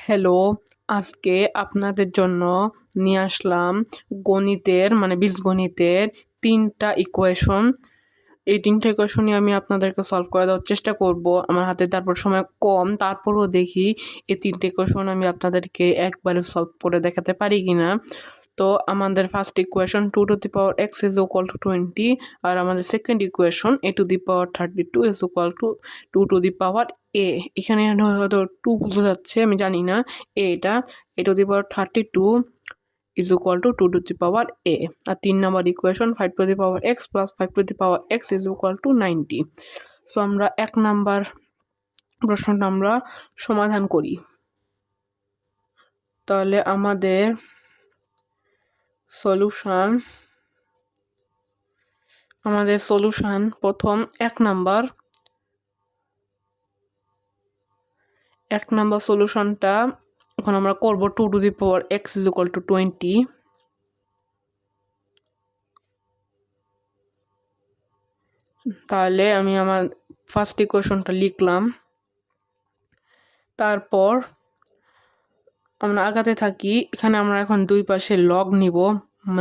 Hello, আজকে আপনাদের জন্য নিয়ে আসলাম গণিতের বীজগণিতের ৩টা ইকুয়েশন। এই ৩টা ইকুয়েশনই আমি আপনাদেরকে সলভ করে দেওয়ার চেষ্টা করব। আমার হাতে তারপর সময় কম, তারপরেও দেখি এই ৩টা ইকুয়েশন আমি আপনাদেরকে একবারে সলভ করে দেখাতে পারি কিনা। তো আমাদের first equation 2^x is equal to 20, আর আমাদের second equation a^32 is equal to 2^a। এখানে হয়তো 2 বোঝা যাচ্ছে, আমি জানি না। এটা a^32 is equal to 2^a। আর 3 নম্বর equation 5^x plus 5^x is equal to 90। So আমরা 1 নাম্বার প্রশ্নটা আমরা সমাধান করি। তাহলে আমাদের সলিউশন প্রথম 1 নাম্বার সলিউশনটা এখন আমরা করব 2^x is equal to 20। তাহলে আমি আমার ফার্স্ট ইকুয়েশনটা লিখলাম। তারপর আমরা আগাতে থাকি। এখানে আমরা এখন দুই পাশে লগ নিব,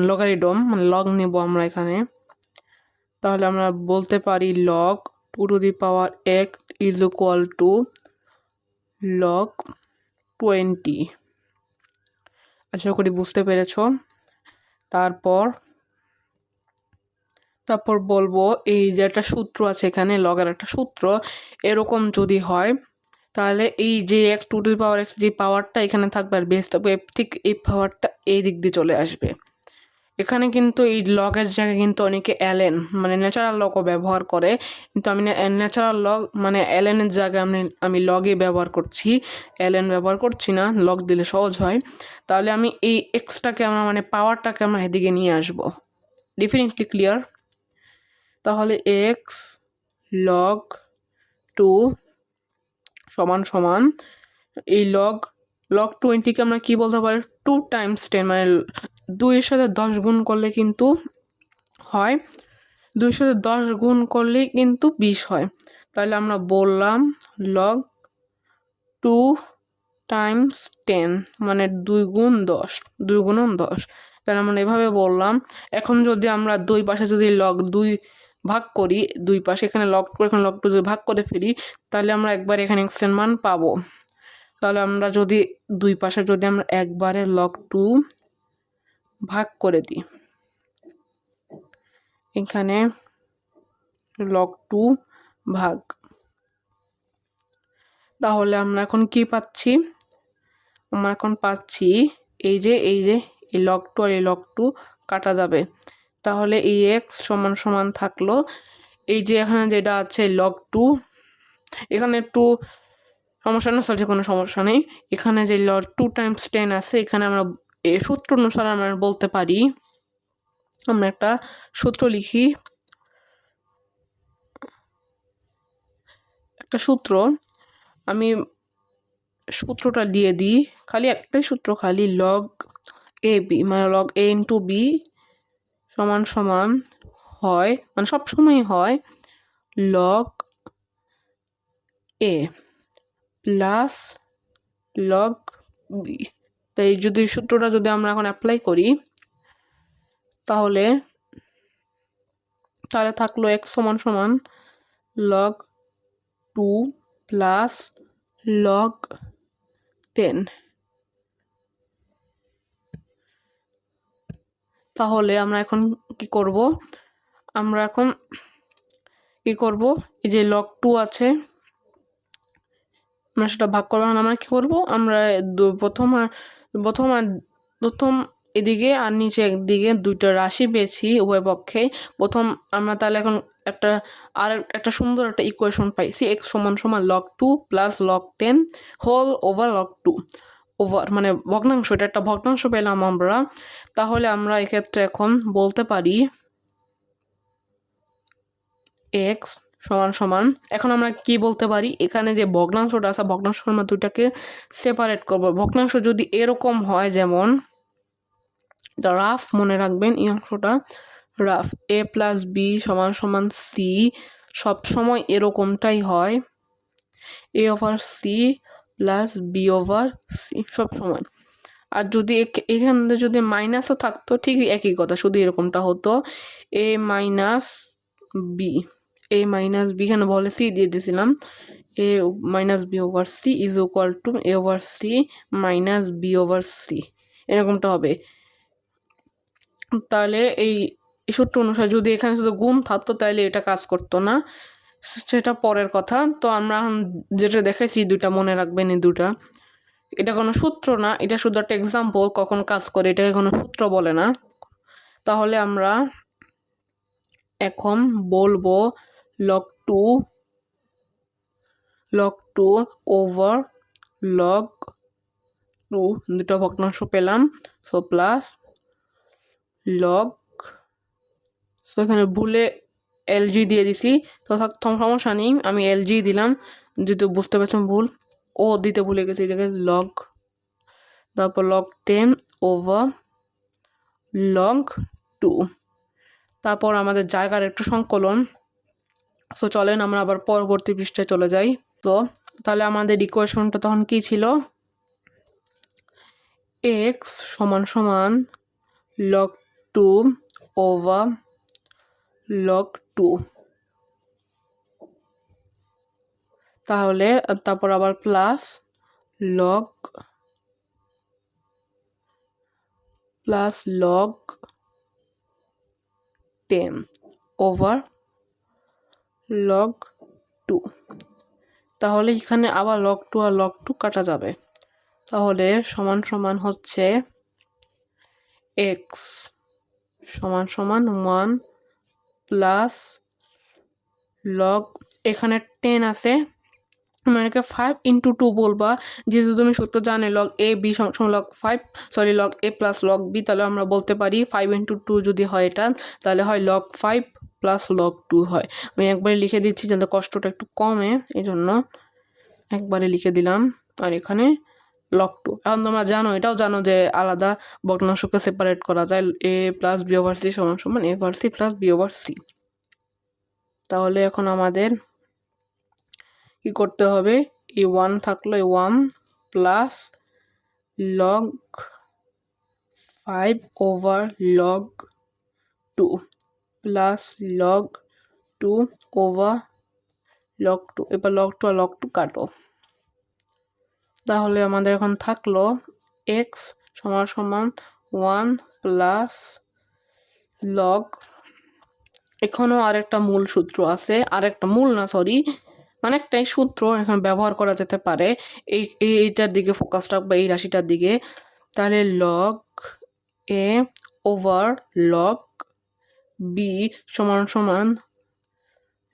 লগারিদম লগ নিব আমরা এখানে। তাহলে আমরা বলতে পারি log 2^x is equal to log 20। আশা করি বুঝতে পেরেছ। তারপর বলবো এই যে একটা সূত্র আছে এখানে, লগের একটা সূত্র, এরকম যদি হয় তাহলে এই যে x2^x যে পাওয়ারটা এখানে থাকবে আর বেসটা ঠিক এই পাওয়ারটা এই দিক দিয়ে চলে আসবে। এখানে কিন্তু এই লগের জায়গায় কিন্তু অনেকে এলএন ন্যাচারাল লগও ব্যবহার করে, কিন্তু আমি ন্যাচারাল লগ এলএনের জায়গায় আমি লগে ব্যবহার করছি, এলএন ব্যবহার করছি না। লগ দিলে সহজ হয়। তাহলে আমি এই এক্সটাকে আমরা পাওয়ারটাকে আমরা এদিকে নিয়ে আসবো। Definitely clear? তাহলে এক্স লগ 2 সমান সমান এই লগ 20কে আমরা কি বলতে পারি 2 × 10, 2-এর সাথে 10 গুণ করলে কিন্তু হয়, 2-এর সাথে 10 গুণ করলেই কিন্তু 20 হয়। তাহলে আমরা বললাম লগ 2 × 10 2 গুণ 10, 2 গুণন 10। তাহলে আমরা এভাবে বললাম। এখন যদি আমরা দুই পাশে যদি লগ 2 ভাগ করি, দুই পাশে এখানে লগ 2 এখানে লগ 2 যদি ভাগ করে ফেলি, তাহলে আমরা একবার এখানে এক্সের মান পাবো। তাহলে আমরা যদি দুই পাশে যদি আমরা একবারে লগ 2 ভাগ করে দিই, এখানে লগ 2 ভাগ, তাহলে আমরা এখন কি পাচ্ছি? আমরা এখন পাচ্ছি এই যে এই লগ 2 আর এই লগ 2 কাটা যাবে। তাহলে এই এক্স সমান সমান থাকলো এই যে এখানে যেটা আছে লগ 2, এখানে একটু সমস্যা না, সরি কোনো সমস্যা নেই। এখানে যে লগ 2 × 10 আছে, এখানে আমরা এই সূত্র অনুসারে আমরা বলতে পারি, আমরা একটা সূত্র লিখি, একটা সূত্র আমি সূত্রটা দিয়ে দিই। খালি একটাই সূত্র, খালি log A B log A into B সমান সমান হয় সবসময় হয় লগ এ প্লাস লগ বি। তাই যদি সূত্রটা যদি আমরা এখন অ্যাপ্লাই করি, তাহলে থাকলো x সমান সমান লগ 2 প্লাস লগ 10। তাহলে আমরা এখন কি করব? এই যে লগ 2 আছে, আমরা সেটা ভাগ করবো। আমরা কি করব? আমরা প্রথম এদিকে আর নিচে একদিকে দুইটা রাশি পেয়েছি উভয় পক্ষে। প্রথম আমরা তাহলে এখন একটা সুন্দর একটা ইকুয়েশন পাইছি, x সমান সমান log 2 plus log 10 whole over log 2 over ভগ্নাংশ, এটা একটা ভগ্নাংশ পেলাম আমরা। তাহলে আমরা এক্ষেত্রে এখন বলতে পারি x সমান সমান, এখন আমরা কি বলতে পারি, এখানে যে ভগ্নাংশটা আছে ভগ্নাংশের আমরা দুইটাকে সেপারেট করব। ভগ্নাংশ যদি এরকম হয়, যেমন রাফ মনে রাখবেন এই অংশটা রাফ, a প্লাস বি সমান সমান সি, সবসময় এরকমটাই হয়, a over C plus B over C সব সময়। আর যদি এখানে যদি মাইনাসও থাকতো ঠিক একই কথা, শুধু এরকমটা হতো A minus B, A minus B এখানে বলে সি দিয়ে দিয়েছিলাম, A minus B over C is equal to A over C minus B over C, এরকমটা হবে। তাহলে এই সূত্র অনুসারে যদি এখানে শুধু গুণ থাকতো তাহলে এটা কাজ করতো না, সেটা পরের কথা। তো আমরা যেটা দেখাইছি দুটা মনে রাখবেন, এই দুটা, এটা কোনো সূত্র না, এটা শুধু একটা এক্সাম্পল কখন কাজ করে, এটাকে কোনো সূত্র বলে না। তাহলে আমরা এখন বলবো log two over log two, দুটো ভগ্নাংশ পেলাম, সো প্লাস লগ, সো এখানে ভুলে এলজি দিয়ে দিছি, তো সমস্যা নেই, আমি এলজি দিলাম, যেহেতু বুঝতে পারছেন ভুল, ও দিতে ভুলে গেছি, জায়গায় লগ, তারপর লগ 10 ওভার লগ 2, তারপর আমাদের জায়গার একটু সংকলন। সো চলেন আমরা আবার পরবর্তী পৃষ্ঠায় চলে যাই। তো তাহলে আমাদের ইকুয়েশনটা তখন কি ছিল, এক্স সমান সমান লগ 2 ওভার লগ 2, তাহলে তারপর আবার প্লাস লগ 10 ওভার লগ 2, তাহলে এখানে আবার লগ 2 আর লগ 2 কাটা যাবে, তাহলে সমান সমান হচ্ছে এক্স সমান সমান 1 প্লাস লগ, এখানে 10 আছে মানে 5 ইন্টু 2 বলবা, যেহেতু তুমি সূত্র জানে লগ এ বি সমান লগ 5, সরি লগ এ প্লাস লগ বি, তাহলে আমরা বলতে পারি 5 ইন্টু 2 যদি হয় এটা, তাহলে হয় লগ 5 প্লাস লগ 2 হয়। আমি একবারে লিখে দিচ্ছি যাতে কষ্টটা একটু কমে, এই জন্য একবারে লিখে দিলাম। আর এখানে লগ 2, এখন তোমরা জানো, এটাও জানো যে আলাদা ভগ্নাংশকে সেপারেট করা যায়, A plus B over C সমান সমান A over C plus B over C. তাহলে এখন আমাদের কি করতে হবে, এই 1 থাকলো, এই 1 plus log 5 over log 2 plus log 2 over log 2, এবার লগ 2 আর লগ 2 কাটো, তাহলে আমাদের এখন থাকলো এক্স সমান সমান 1 প্লাস লগ, এখানেও আরেকটা মূল সূত্র আছে, আরেকটা মূল না সরি, মানে একটাই সূত্র এখন ব্যবহার করা যেতে পারে, এইটার দিকে ফোকাস রাখবা, এই রাশিটার দিকে। তাহলে log A over log B সমান সমান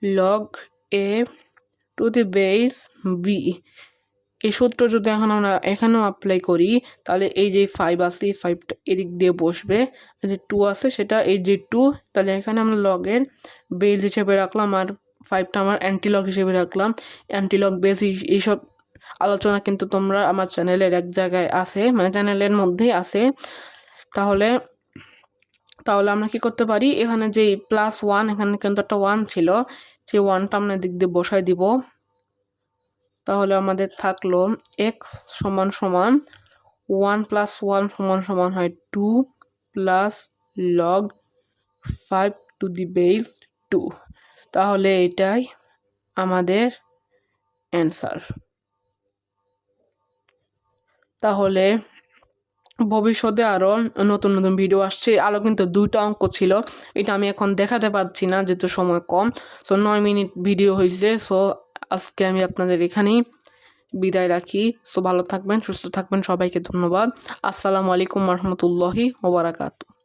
log A to the base B, এই সূত্র যদি এখন আমরা এখানেও অ্যাপ্লাই করি, তাহলে এই যে 5 আছে, এই 5টা এদিক দিয়ে বসবে, যে 2 আছে সেটা এই যে 2, তাহলে এখানে আমরা লগের বেস হিসেবে রাখলাম, আর 5টা আমার অ্যান্টিলগ হিসেবে রাখলাম। অ্যান্টিলগ বেস এইসব আলোচনা কিন্তু তোমরা আমার চ্যানেলের এক জায়গায় আছে, মানে চ্যানেলের মধ্যেই আছে। তাহলে আমরা কি করতে পারি, এখানে যে +1, এখানে কিন্তু একটা 1 ছিল, সেই 1টা আমরা দিক দিয়ে বসাই দিব, তাহলে আমাদের থাকলো এক্স সমান সমান 1 প্লাস 1 সমান সমান হয় 2 plus log 5 two the base 2, তাহলে এটাই আমাদের অ্যান্সার। তাহলে ভবিষ্যতে আরও নতুন নতুন ভিডিও আসছে, আরও কিন্তু 2টা অঙ্ক ছিল, এটা আমি এখন দেখাতে পারছি না যেহেতু সময় কম, সো 9 মিনিট ভিডিও হয়েছে। সো আজকে আমি আপনাদের এখানেই বিদায় রাখি। সো ভালো থাকবেন, সুস্থ থাকবেন, সবাইকে ধন্যবাদ। আসসালামু আলাইকুম রহমতুল্লাহি ওয়া বারাকাতুহু।